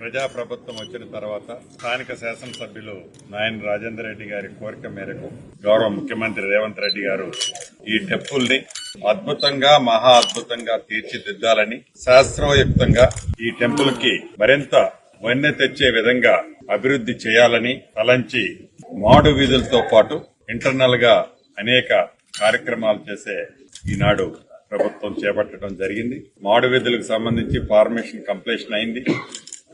ప్రజాప్రభుత్వం వచ్చిన తర్వాత స్థానిక శాసనసభ్యులు నాయన రాజేందర్ రెడ్డి గారి కోరిక మేరకు గౌరవ ముఖ్యమంత్రి రేవంత్ రెడ్డి గారు ఈ టెంపుల్ ని అద్భుతంగా మహా అద్భుతంగా తీర్చిదిద్దాలని శాస్త్రోయుక్తంగా ఈ టెంపుల్ కి మరింత వన్నె తెచ్చే విధంగా అభివృద్ది చేయాలని తలంచి మాడు వీధులతో పాటు ఇంటర్నల్ గా అనేక కార్యక్రమాలు చేసే ఈనాడు ప్రభుత్వం చేపట్టడం జరిగింది. మాడు వీధులకు సంబంధించి ఫార్మేషన్ కంప్లీషన్ అయింది.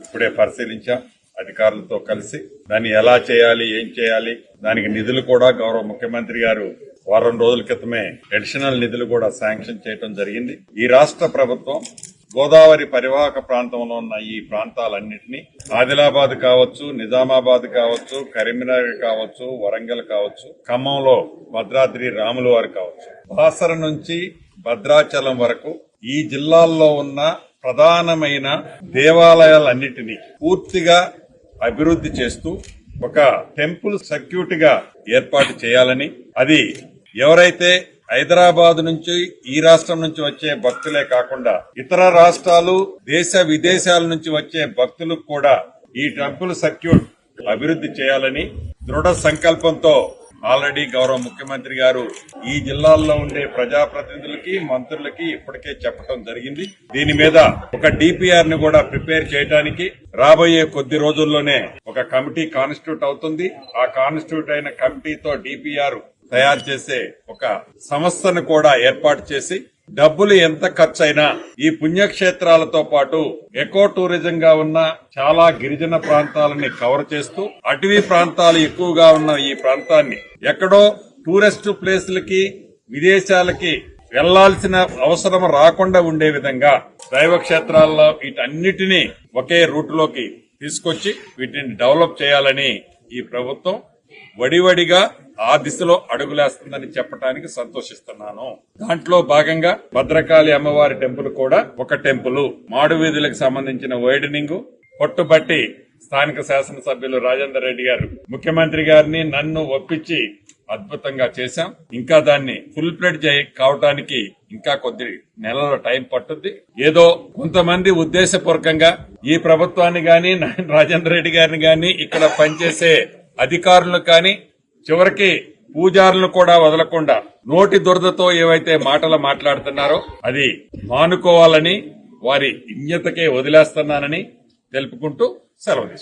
ఇప్పుడే పరిశీలించాం అధికారులతో కలిసి. దాన్ని ఎలా చేయాలి, ఏం చేయాలి, దానికి నిధులు కూడా గౌరవ ముఖ్యమంత్రి గారు వారం రోజుల క్రితమే అడిషనల్ నిధులు కూడా శాంక్షన్ చేయడం జరిగింది. ఈ రాష్ట్ర ప్రభుత్వం గోదావరి పరివాహక ప్రాంతంలో ఉన్న ఈ ప్రాంతాలన్నింటినీ ఆదిలాబాద్ కావచ్చు, నిజామాబాద్ కావచ్చు, కరీంనగర్ కావచ్చు, వరంగల్ కావచ్చు, ఖమ్మంలో భద్రాద్రి రాములవారు కావచ్చు, బాసర నుంచి భద్రాచలం వరకు ఈ జిల్లాల్లో ఉన్న ప్రధానమైన దేవాలయాలన్నిటినీ పూర్తిగా అభివృద్ది చేస్తూ ఒక టెంపుల్ సర్క్యూట్గా ఏర్పాటు చేయాలని, అది ఎవరైతే హైదరాబాద్ నుంచి ఈ రాష్ట్రం నుంచి వచ్చే భక్తులే కాకుండా ఇతర రాష్ట్రాలు దేశ విదేశాల నుంచి వచ్చే భక్తులకు కూడా ఈ టెంపుల్ సర్క్యూట్ అభివృద్ది చేయాలని దృఢ సంకల్పంతో ఆల్రెడీ గౌరవ ముఖ్యమంత్రి గారు ఈ జిల్లాల్లో ఉండే ప్రజాప్రతినిధులకి, మంత్రులకి ఇప్పటికే చెప్పడం జరిగింది. దీని మీద ఒక డిపిఆర్ ని కూడా ప్రిపేర్ చేయడానికి రాబోయే కొద్ది రోజుల్లోనే ఒక కమిటీ కాన్స్టిట్యూట్ అవుతుంది. ఆ కాన్స్టిట్యూట్ అయిన కమిటీతో డిపిఆర్ తయారు చేసే ఒక సంస్థను కూడా ఏర్పాటు చేసి డబ్బులు ఎంత ఖర్చైనా ఈ పుణ్యక్షేత్రాలతో పాటు ఎకో టూరిజం గా ఉన్న చాలా గిరిజన ప్రాంతాలని కవర్ చేస్తూ అటవీ ప్రాంతాలు ఎక్కువగా ఉన్న ఈ ప్రాంతాన్ని ఎక్కడో టూరిస్ట్ ప్లేసులకి, విదేశాలకి వెళ్లాల్సిన అవసరం రాకుండా ఉండే విధంగా దైవ క్షేత్రాల్లో వీటన్నిటినీ ఒకే రూట్లోకి తీసుకొచ్చి వీటిని డెవలప్ చేయాలని ఈ ప్రభుత్వం వడివడిగా ఆ దిశలో అడుగులేస్తుందని చెప్పడానికి సంతోషిస్తున్నాను. దాంట్లో భాగంగా భద్రకాళి అమ్మవారి టెంపుల్ కూడా ఒక టెంపుల్, మాడు వీధులకు సంబంధించిన వైడనింగ్ పట్టుబట్టి స్థానిక శాసనసభ్యులు రాజేందర్ రెడ్డి గారు ముఖ్యమంత్రి గారిని నన్ను ఒప్పించి అద్భుతంగా చేశాం. ఇంకా దాన్ని ఫుల్ ప్లేట్ కావడానికి ఇంకా కొద్ది నెలల టైం పట్టుద్ది. ఏదో కొంతమంది ఉద్దేశపూర్వకంగా ఈ ప్రభుత్వాన్ని గాని రాజేందర్ రెడ్డి గారిని గాని ఇక్కడ పనిచేసే అధికారులు కానీ చివరికి పూజారులను కూడా వదలకుండా నోటి దురదతో ఏవైతే మాటలు మాట్లాడుతున్నారో అది మానుకోవాలని వారి విజ్ఞతకే వదిలేస్తున్నానని తెలుపుకుంటూ సెలవు తీసుకుంటాను.